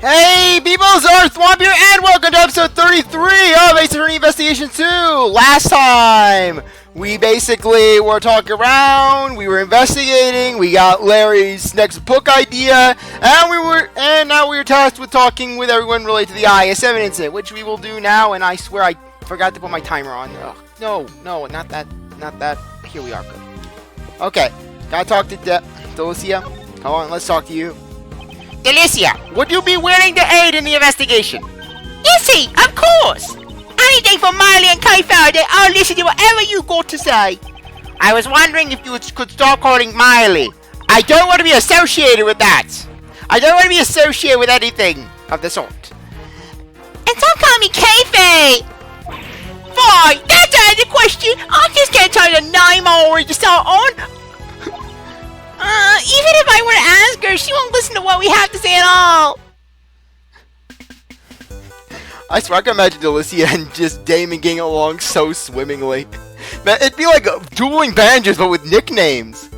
Hey people, CzarThwomp here, and welcome to episode 33 of Ace Attorney Investigation 2! Last time, we basically were talking around, we were investigating, we got Larry's next book idea, and now we were tasked with talking with everyone related to the IS-7 incident, which we will do now, and I swear I forgot to put my timer on. Ugh, no, not that. Here we are, good. Okay, gotta talk to Delicia. Come on, let's talk to you. Delicia, would you be willing to aid in the investigation? Yes, of course! Anything for Miley and Kate Faraday, I'll listen to whatever you got to say. I was wondering if you could stop calling Miley. I don't want to be associated with that. I don't want to be associated with anything of the sort. And don't call me Kate. Fine, that's out of the question. I just can't tell you the name I already start on. Even if I were to ask her, she won't listen to what we have to say at all. I swear I can imagine Delicia and just Damon getting along so swimmingly. Man, it'd be like dueling banjos, but with nicknames.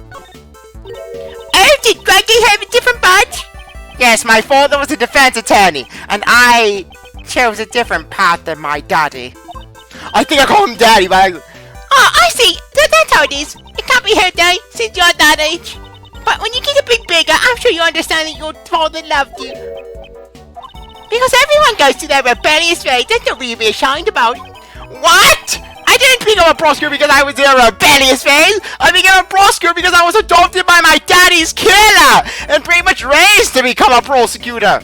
Oh, did Greggy have a different badge? Yes, my father was a defense attorney, and I chose a different path than my daddy. I think I call him daddy, but I see. That's how it is. It can't be her day, since you're that age. But when you get a bit bigger, I'm sure you understand that your father loved you. Because everyone goes through that rebellious phase. There's no reason to be ashamed about it. What? I didn't become a prosecutor because I was in a rebellious phase. I became a prosecutor because I was adopted by my daddy's killer and pretty much raised to become a prosecutor.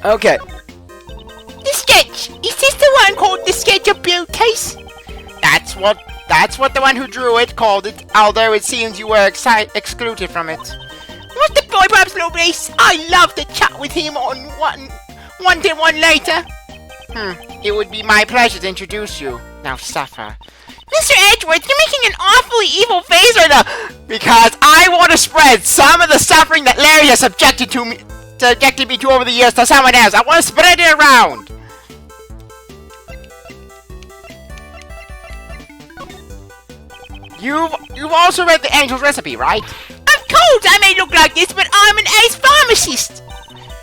Okay. The sketch. Is this the one called the Sketch of Beauties? That's what the one who drew it called it, although it seems you were excluded from it. What's the boy perhaps no race? I love to chat with him on one later. It would be my pleasure to introduce you. Now suffer. Mr. Edgeworth, you're making an awfully evil face right now. Because I want to spread some of the suffering that Larry has subjected me to over the years to someone else. I want to spread it around. You've also read the Angel's Recipe, right? Of course, I may look like this, but I'm an ace pharmacist.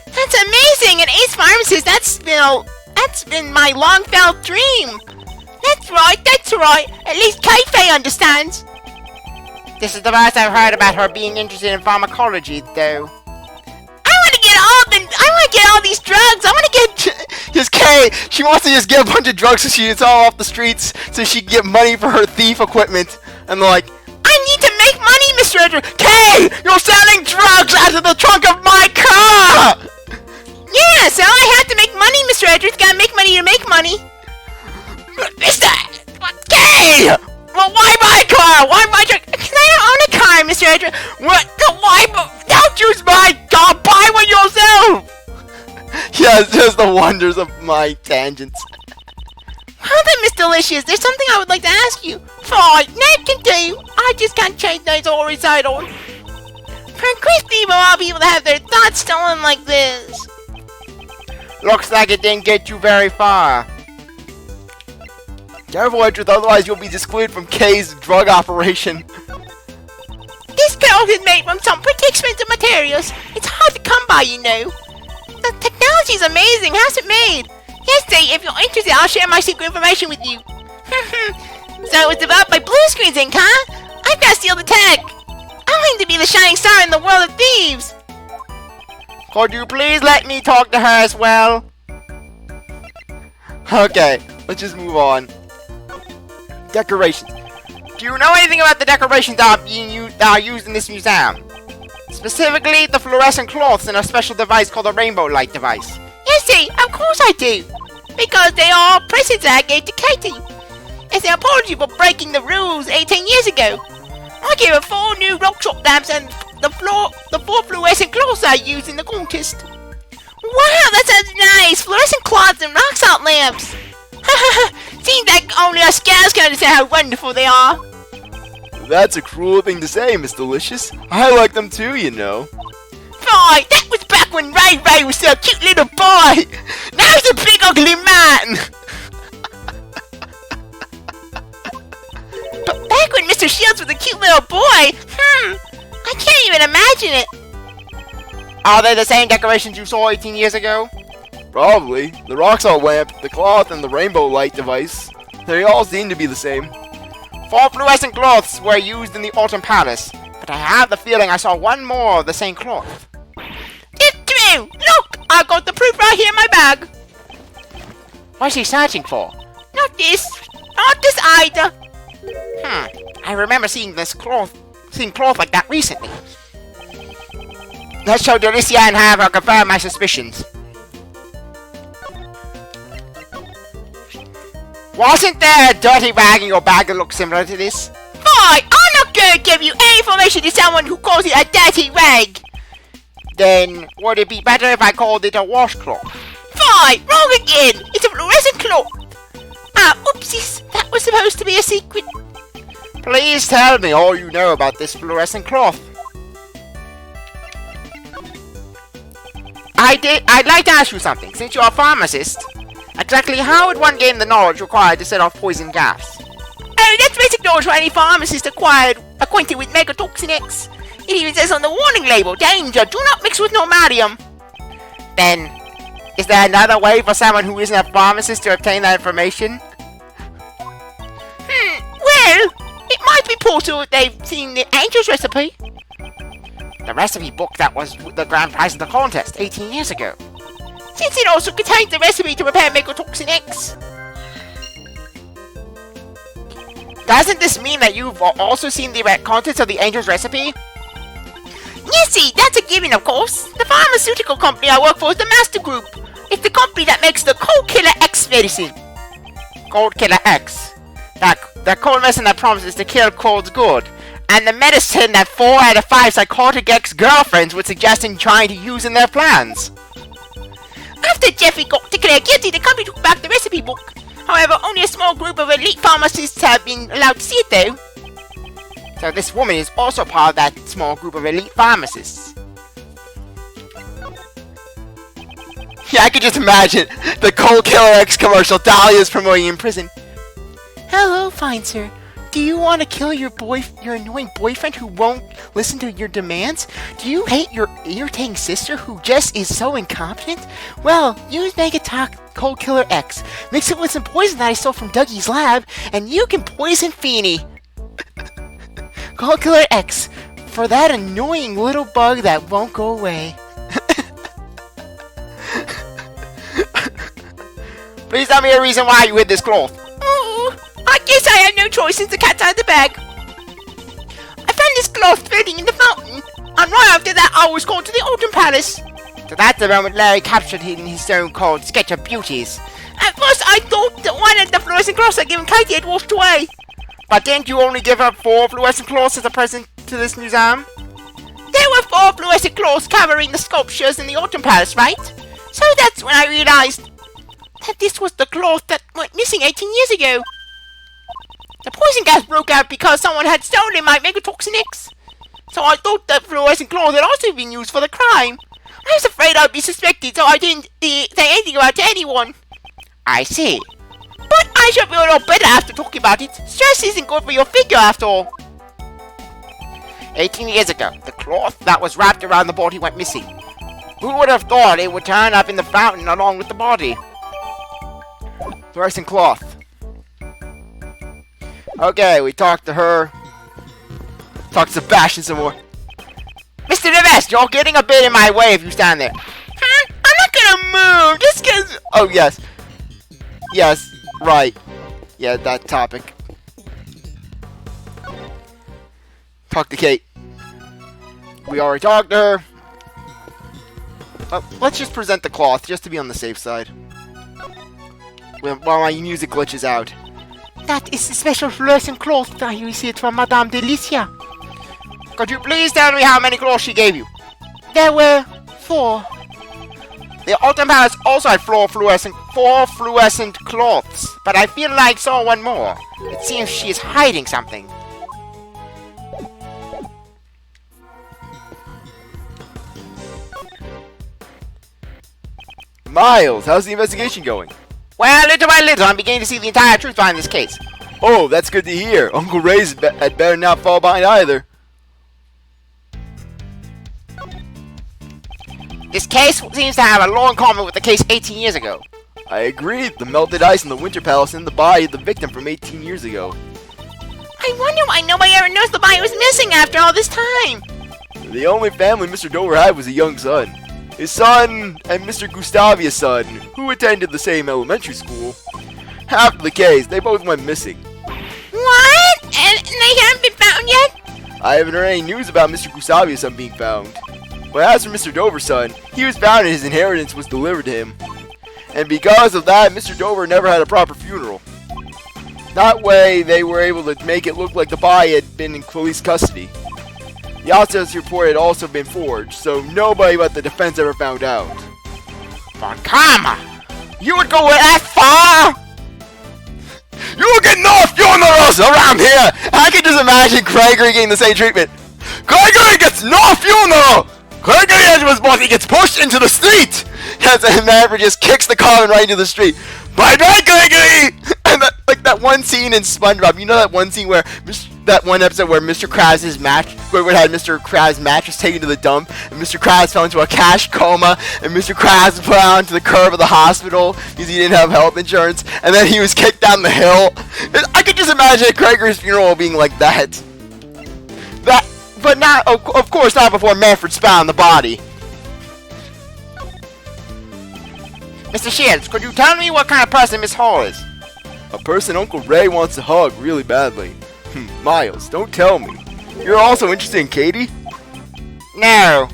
That's amazing, an ace pharmacist. That's been my long-felt dream. That's right. At least Kate understands. This is the first I've heard about her being interested in pharmacology, though. I want to get all these drugs. I want to get. Just Kay. She wants to just get a bunch of drugs so she's all off the streets, so she can get money for her thief equipment. And they're like, I need to make money, Mr. Edgeworth. Kay, you're selling drugs out of the trunk of my car. Yeah, so I have to make money, Mr. Edgeworth. Gotta make money to make money. Mr. Kay! Well, why my car? Why my truck? Because I don't own a car, Mr. Edgeworth. What? Why? Don't use my car. Buy one yourself. Yeah, it's just the wonders of my tangents. Well then, Miss Delicious, there's something I would like to ask you. Fine, that can do. I just can't change those or recital. For increased people, I'll be able to have their thoughts stolen like this. Looks like it didn't get you very far. Careful, Edgeworth, otherwise you'll be excluded from Kay's drug operation. This coat is made from some pretty expensive materials. It's hard to come by, you know. The technology's amazing. How's it made? Yes, Dave, if you're interested, I'll share my secret information with you. So it's developed by Blue Screen's Inc., huh? I've got to steal the tech. I aim to be the shining star in the world of thieves. Could you please let me talk to her as well? Okay, let's just move on. Decorations. Do you know anything about the decorations that are used in this museum? Specifically, the fluorescent cloths in a special device called a rainbow light device. Yes, Dave, of course I do. Because they are presents I gave to Katie. As an apology for breaking the rules 18 years ago. I gave her 4 new rock shop lamps and the 4 fluorescent cloths I used in the contest. Wow, that sounds nice! Fluorescent cloths and rock salt lamps! Seems like only us scouts can understand how wonderful they are. That's a cruel thing to say, Miss Delicious. I like them too, you know. Boy, that was back when Ray was still a cute little boy! Now he's a big ugly man! But back when Mr. Shields was a cute little boy, even imagine it. Are they the same decorations you saw 18 years ago? Probably. The rock salt lamp, the cloth, and the rainbow light device. They all seem to be the same. 4 fluorescent cloths were used in the Autumn Palace, but I have the feeling I saw one more of the same cloth. It's true! Look! I got the proof right here in my bag. What's he searching for? Not this. Not this either. I remember seeing cloth like that recently. Let's show Delicia and have her confirm my suspicions. Wasn't there a dirty rag in your bag that looked similar to this? Fine, I'm not going to give you any information to someone who calls it a dirty rag. Then, would it be better if I called it a washcloth? Fine, wrong again. It's a fluorescent cloth. Ah, oopsies. That was supposed to be a secret. Please tell me all you know about this fluorescent cloth. I'd like to ask you something. Since you're a pharmacist, exactly how would one gain the knowledge required to set off poison gas? Oh, that's basic knowledge for any pharmacist acquainted with Megatoxin X. It even says on the warning label, danger, do not mix with normalium. Then, is there another way for someone who isn't a pharmacist to obtain that information? Well, it might be possible if they've seen the Angel's recipe. The recipe book that was the grand prize of the contest 18 years ago. Since it also contains the recipe to prepare Megatoxin X. Doesn't this mean that you've also seen the contents of the Angel's recipe? Yes, see, that's a given, of course. The pharmaceutical company I work for is the Master Group. It's the company that makes the Cold Killer X medicine. Cold Killer X. That cold medicine that promises to kill colds good. And the medicine that 4 out of 5 psychotic ex-girlfriends would suggest in trying to use in their plans. After Jeffrey got declared guilty, the company took back the recipe book. However, only a small group of elite pharmacists have been allowed to see it, though. So this woman is also part of that small group of elite pharmacists. Yeah, I could just imagine the Cold Killer X commercial Dahlia's promoting in prison. Hello, fine sir. Do you want to kill your annoying boyfriend who won't listen to your demands? Do you hate your irritating sister who just is so incompetent? Well, use Cold Killer X. Mix it with some poison that I stole from Dougie's lab, and you can poison Feeny. Cold Killer X, for that annoying little bug that won't go away. Please tell me a reason why you hid this cloth. Oh, I guess I had no choice since the cat's out of the bag. I found this cloth floating in the fountain, and right after that I was called to the Autumn Palace. So that's the moment Larry captured it in his own called Sketch of Beauties. At first I thought that one of the fluorescent cloths I'd given Katie had washed away. But didn't you only give her 4 fluorescent cloths as a present to this museum? There were 4 fluorescent cloths covering the sculptures in the Autumn Palace, right? So that's when I realized that this was the cloth that went missing 18 years ago. The poison gas broke out because someone had stolen my Megatoxin X. So I thought that fluorescent cloth had also been used for the crime. I was afraid I'd be suspected, so I didn't say anything about it to anyone. I see. But I should feel a lot better after talking about it. Stress isn't good for your figure after all. 18 years ago, the cloth that was wrapped around the body went missing. Who would have thought it would turn up in the fountain along with the body? Fluorescent cloth. Okay, we talked to her. Talk to Sebastian some more. Mr. Devest, you're getting a bit in my way if you stand there. Huh? I'm not gonna move, just cause... Oh, yes. Yes, right. Yeah, that topic. Talk to Kate. We already talked to her. Let's just present the cloth, just to be on the safe side. While my music glitches out. That is a special fluorescent cloth that you received from Madame Delicia. Could you please tell me how many cloths she gave you? There were 4. The Autumn Palace also had 4 fluorescent cloths, but I feel like I saw one more. It seems she is hiding something. Miles, how's the investigation going? Well, little by little, I'm beginning to see the entire truth behind this case. Oh, that's good to hear. Uncle Ray's had better not fall behind either. This case seems to have a lot in common with the case 18 years ago. I agree. The melted ice in the Winter Palace and the body of the victim from 18 years ago. I wonder why nobody ever noticed the body was missing after all this time. The only family Mr. Dover had was a young son. His son and Mr. Gustavia's son, who attended the same elementary school. After the case, they both went missing. What? And they haven't been found yet? I haven't heard any news about Mr. Gustavia's son being found. But as for Mr. Dover's son, he was found and his inheritance was delivered to him. And because of that, Mr. Dover never had a proper funeral. That way, they were able to make it look like the body had been in police custody. The autopsy report had also been forged, so nobody but the defense ever found out. But come on! You would go that far? You will get no funerals around here! I can just imagine Gregory getting the same treatment. Gregory gets no funeral! Gregory Edgeworth's body gets pushed into the street! As the Maverick just kicks the coffin right into the street. Bye-bye, Gregory! And that one scene in SpongeBob, you know that one scene where that one episode where Mr. Krabs' had Mr. Krabs' mattress taken to the dump, and Mr. Krabs fell into a cash coma, and Mr. Krabs was put out onto the curb of the hospital because he didn't have health insurance, and then he was kicked down the hill. I could just imagine Gregory's funeral being like that. But not, of course, not before Manfred found the body. Mr. Shields, could you tell me what kind of person Miss Hall is? A person Uncle Ray wants to hug really badly. Miles, don't tell me. You're also interested in Katie? No.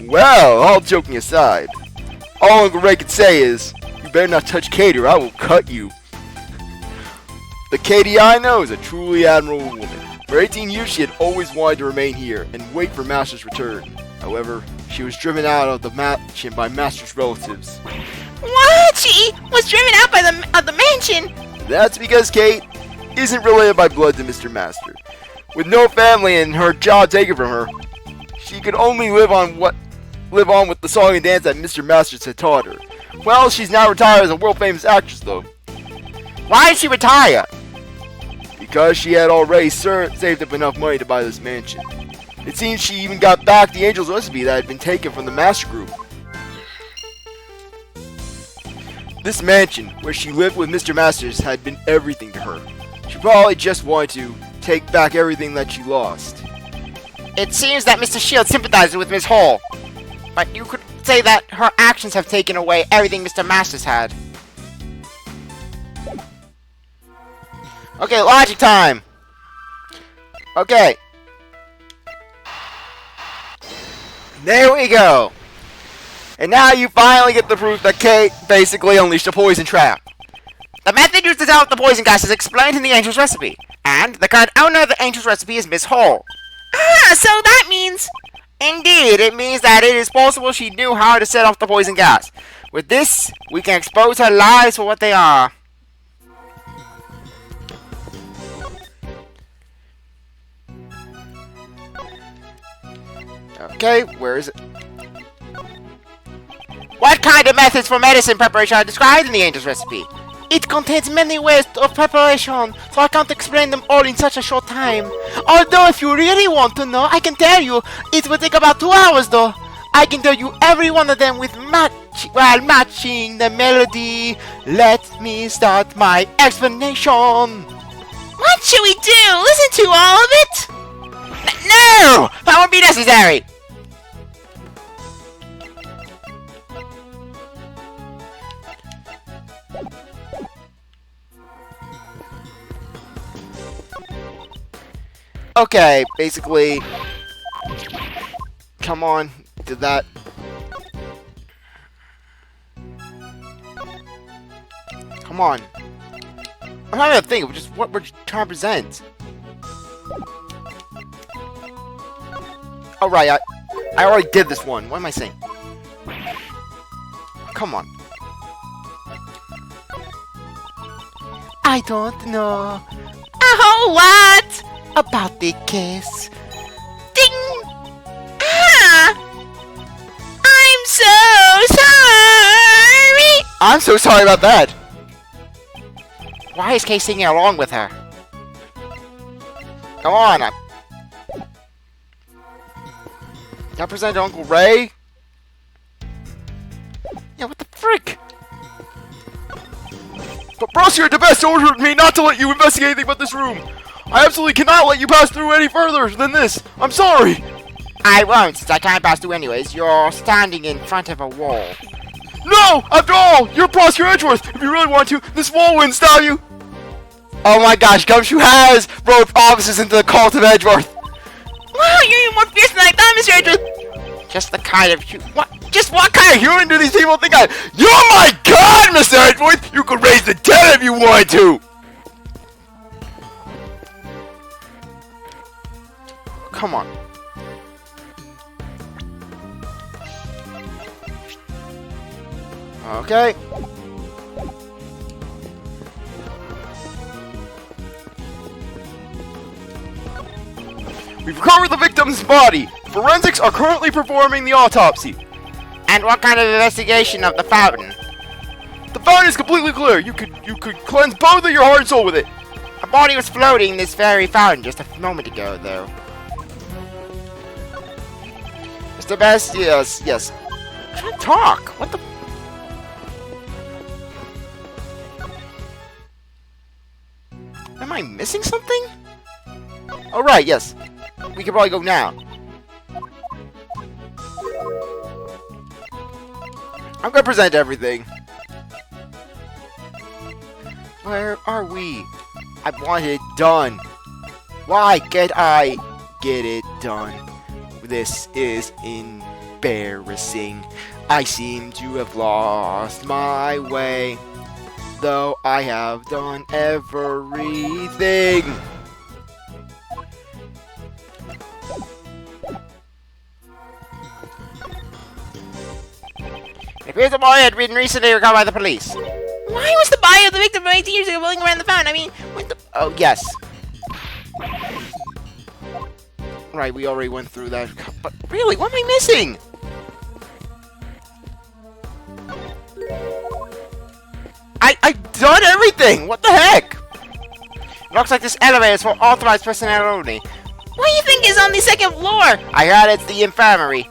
Well, all joking aside, all Uncle Ray could say is, you better not touch Katie or I will cut you. The Katie I know is a truly admirable woman. For 18 years she had always wanted to remain here and wait for Master's return. However, she was driven out of the mansion by Master's relatives. What? She was driven out by the mansion? That's because Kate isn't related by blood to Mr. Master. With no family and her job taken from her, she could only live on with the song and dance that Mr. Masters had taught her. Well, she's now retired as a world-famous actress, though. Why did she retire? Because she had already saved up enough money to buy this mansion. It seems she even got back the Angel's recipe that had been taken from the Master Group. This mansion, where she lived with Mr. Masters, had been everything to her. She probably just wanted to take back everything that she lost. It seems that Mr. Shields sympathizes with Miss Hall. But you could say that her actions have taken away everything Mr. Masters had. Okay, logic time! Okay. There we go! And now you finally get the proof that Kate basically unleashed a poison trap. The method used to develop the poison gas is explained in the Angel's recipe. And the current owner of the Angel's recipe is Miss Hall. Ah, so that means... Indeed, it means that it is possible she knew how to set off the poison gas. With this, we can expose her lies for what they are. Okay, where is it? What kind of methods for medicine preparation are described in the Angel's recipe? It contains many ways of preparation, so I can't explain them all in such a short time. Although if you really want to know, I can tell you. It will take about 2 hours though. I can tell you every one of them with matching the melody. Let me start my explanation. What should we do? Listen to all of it? No! That won't be necessary. Okay, basically, come on, did that. Come on. I'm having a think of just what we're trying to present. Alright, I already did this one. What am I saying? Come on. I don't know Oh, what? about the case. Ding! Ah! I'm so sorry! I'm so sorry about that. Why is Kay singing along with her? Come on. I present Uncle Ray. trick. But Brosier the Best ordered me not to let you investigate anything but this room. I absolutely cannot let you pass through any further than this. I'm sorry. I won't, since I can't pass through anyways. You're standing in front of a wall. No! After all, you're Prosecutor Edgeworth. If you really want to, this wall wouldn't stop you. Oh my gosh, Gumshoe has brought offices into the cult of Edgeworth. Wow, you're even more fierce than I thought, Mr. Edgeworth. Just the kind of What kind of human do these people think I am? You're my god, Mr. Edgeworth! You could raise the dead if you wanted to! Come on. Okay. We've recovered the victim's body. Forensics are currently performing the autopsy. And what kind of investigation of the fountain? The fountain is completely clear. You could cleanse both of your heart and soul with it. A body was floating in this very fountain just a moment ago, though. Mr. Best, yes. I'm trying to talk. What the? Am I missing something? Oh, right, yes. We can probably go now. I'm gonna present everything. Where are we? I want it done. Why can't I get it done? This is embarrassing. I seem to have lost my way, though I have done everything. It appears the boy had been recently recovered by the police. Why was the body of the victim from 18 years ago rolling around the fountain? I mean, what the... Oh, yes. Right, we already went through that. But really, what am I missing? I've done everything! What the heck? Looks like this elevator is for authorized personnel only. What do you think is on the second floor? I heard it's the infirmary.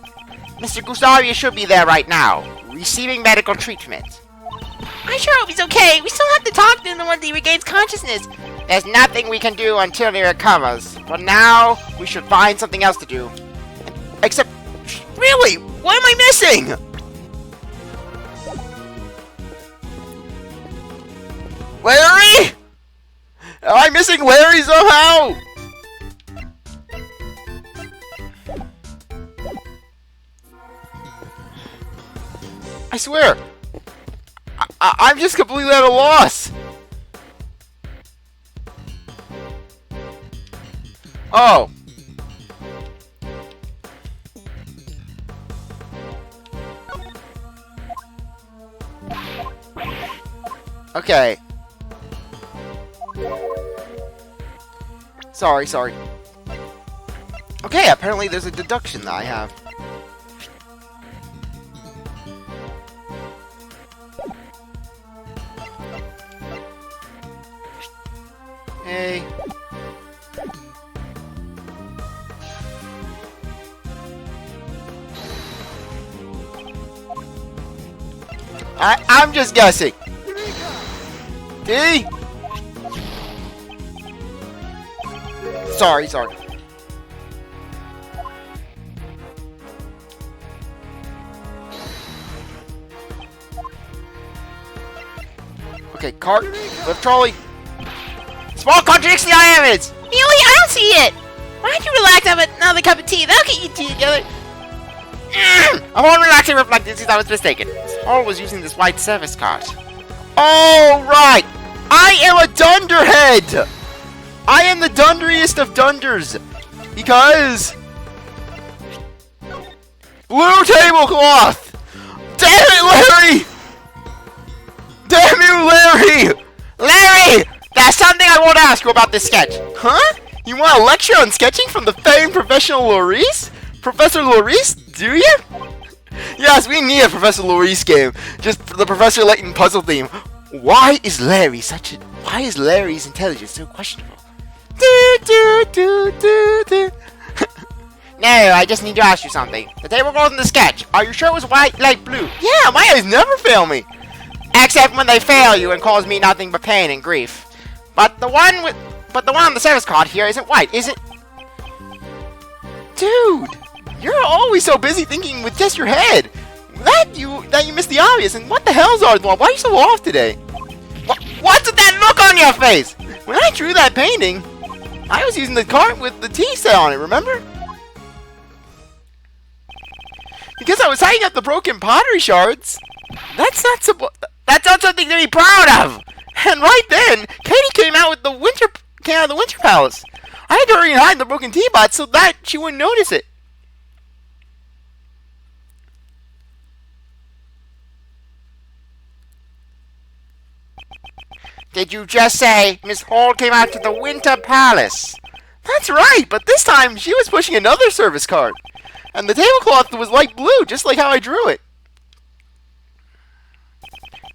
Mr. Gustavia should be there right now, receiving medical treatment. I sure hope he's okay. We still have to talk to him once he regains consciousness. There's nothing we can do until he recovers. For now, we should find something else to do. Except, really, what am I missing? Larry? Am I missing Larry somehow? I swear, I'm just completely at a loss. Oh. Okay. Sorry. Okay, apparently there's a deduction that I have. Hey. I'm just guessing. D? Sorry. Okay, cart, lift trolley. Small contradicts the I evidence! Really? I don't see it! Why don't you relax and have another cup of tea? That'll get you two together. I won't relax and reflect since I was mistaken. Paul was using this white service cart. Oh, right! I am a dunderhead! I am the dunderiest of dunders! Because... blue tablecloth! Damn it, Larry! Damn you, Larry! Larry! There's something I want to ask you about this sketch. Huh? You want a lecture on sketching from the famed professional Loris? Professor Loris, do you? Yes, we need a Professor Loris game. Just the Professor Layton puzzle theme. Why is Larry's intelligence so questionable? No, I just need to ask you something. The tablecloth in the sketch, are you sure it was white, light blue? Yeah, my eyes never fail me. Except when they fail you and cause me nothing but pain and grief. But the one on the service card here isn't white, is it? Dude, you're always so busy thinking with just your head. That you missed the obvious, and what the hell, CzarThwomp? Why are you so off today? What's with that look on your face? When I drew that painting, I was using the card with the T set on it, remember? Because I was hiding up the broken pottery shards. That's not something to be proud of. And right then, Katie came out of the winter palace. I had to hurry and hide the broken teapot so that she wouldn't notice it. Did you just say Miss Hall came out to the Winter Palace? That's right, but this time she was pushing another service card. And the tablecloth was light blue, just like how I drew it.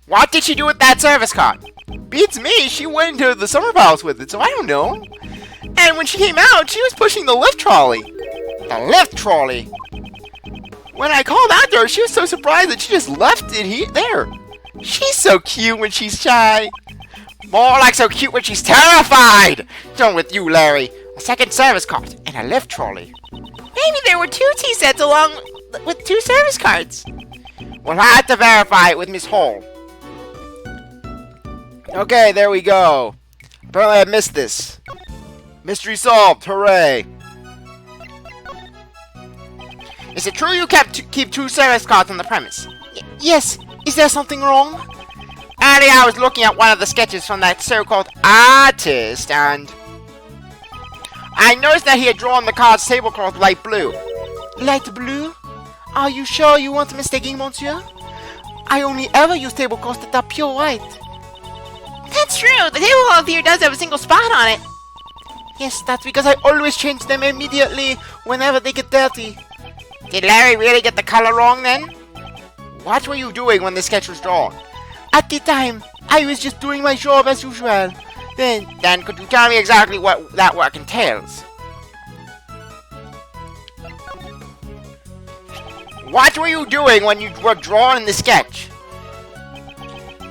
What did she do with that service card? Beats me, she went into the summer palace with it, so I don't know. And when she came out, she was pushing the lift trolley. The lift trolley? When I called out to her, she was so surprised that she just left it there. She's so cute when she's shy. More like so cute when she's terrified! Done with you, Larry. A second service card and a lift trolley. Maybe there were 2 tea sets along with 2 service cards. We'll have to verify it with Miss Hall. Okay, there we go. Apparently I missed this. Mystery solved, hooray. Is it true you keep 2 service cards on the premise? Yes, is there something wrong? Earlier I was looking at one of the sketches from that so-called artist, and I noticed that he had drawn the card's tablecloth light blue. Light blue? Are you sure you weren't mistaken, monsieur? I only ever use tablecloths that are pure white. That's true. The tablecloth here does have a single spot on it. Yes, that's because I always change them immediately whenever they get dirty. Did Larry really get the color wrong then? What were you doing when the sketch was drawn? At the time, I was just doing my job as usual. Then could you tell me exactly what that work entails? What were you doing when you were drawing the sketch?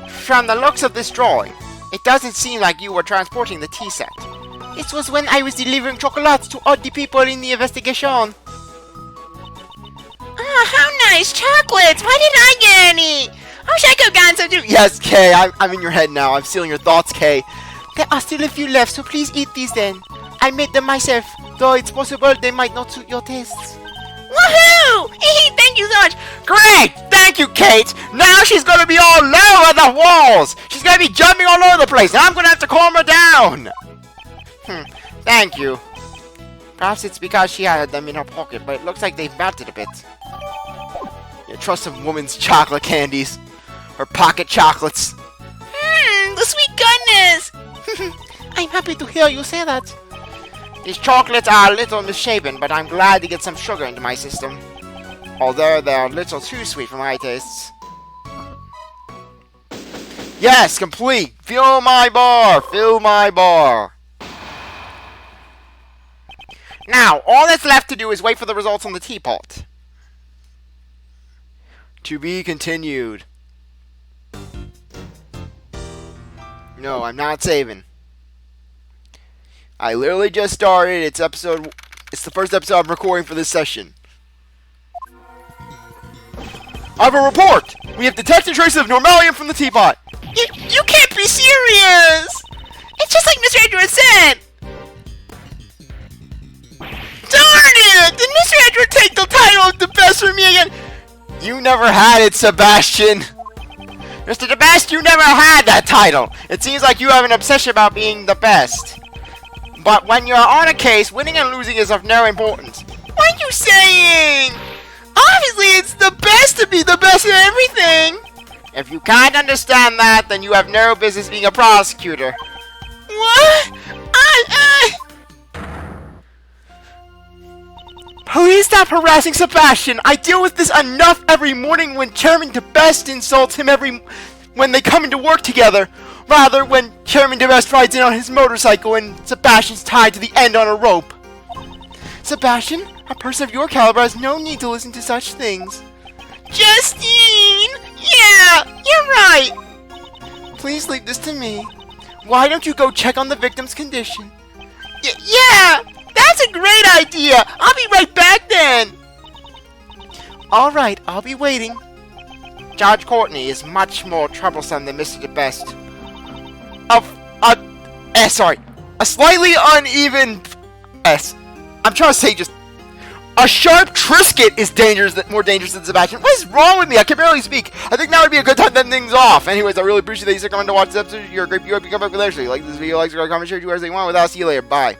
From the looks of this drawing, it doesn't seem like you were transporting the tea set. It was when I was delivering chocolates to all the people in the investigation. Ah, how nice chocolates! Why didn't I get any? I wish I could have gotten some too. Yes, Kay, I'm in your head now. I'm stealing your thoughts, Kay. There are still a few left, so please eat these then. I made them myself, though it's possible they might not suit your tastes. Woohoo! Thank you so much. Great! Thank you, Kate! Now she's gonna be all over the walls! She's gonna be jumping all over the place, and I'm gonna have to calm her down! Thank you. Perhaps it's because she had them in her pocket, but it looks like they've melted a bit. You trust a woman's chocolate candies. Her pocket chocolates. The sweet goodness! I'm happy to hear you say that. These chocolates are a little misshapen, but I'm glad to get some sugar into my system. Although they're a little too sweet for my tastes. Yes, complete! Fill my bar! Fill my bar! Now, all that's left to do is wait for the results on the teapot. To be continued. No, I'm not saving. I literally just started. It's the first episode I'm recording for this session. I have a report! We have detected traces of normalium from the teapot! You can't be serious! It's just like Mr. Edgeworth said! Darn it! Did Mr. Edgeworth take the title of the best from me again? You never had it, Sebastian! Mr. the Best, you never had that title! It seems like you have an obsession about being the best. But when you're on a case, winning and losing is of no importance. What are you saying? Obviously, it's the best to be the best at everything! If you can't understand that, then you have no business being a prosecutor. What? Please stop harassing Sebastian! I deal with this enough every morning when Chairman DeBest insults him when they come into work together. Rather, when Chairman DeBest rides in on his motorcycle and Sebastian's tied to the end on a rope. Sebastian, a person of your caliber has no need to listen to such things. Justine! Yeah, you're right. Please leave this to me. Why don't you go check on the victim's condition? Yeah, that's a great idea. I'll be right back then. Alright, I'll be waiting. Judge Courtney is much more troublesome than Mr. DeBest. A slightly uneven S. I'm trying to say just a sharp Trisket is more dangerous than Sebastian. What is wrong with me? I can barely speak. I think now would be a good time to end things off. Anyways, I really appreciate that you stick around to watch this episode. You're a great viewer. If you come back with If you like this video, like, subscribe, comment, share, do whatever you want. Without, see you later. Bye.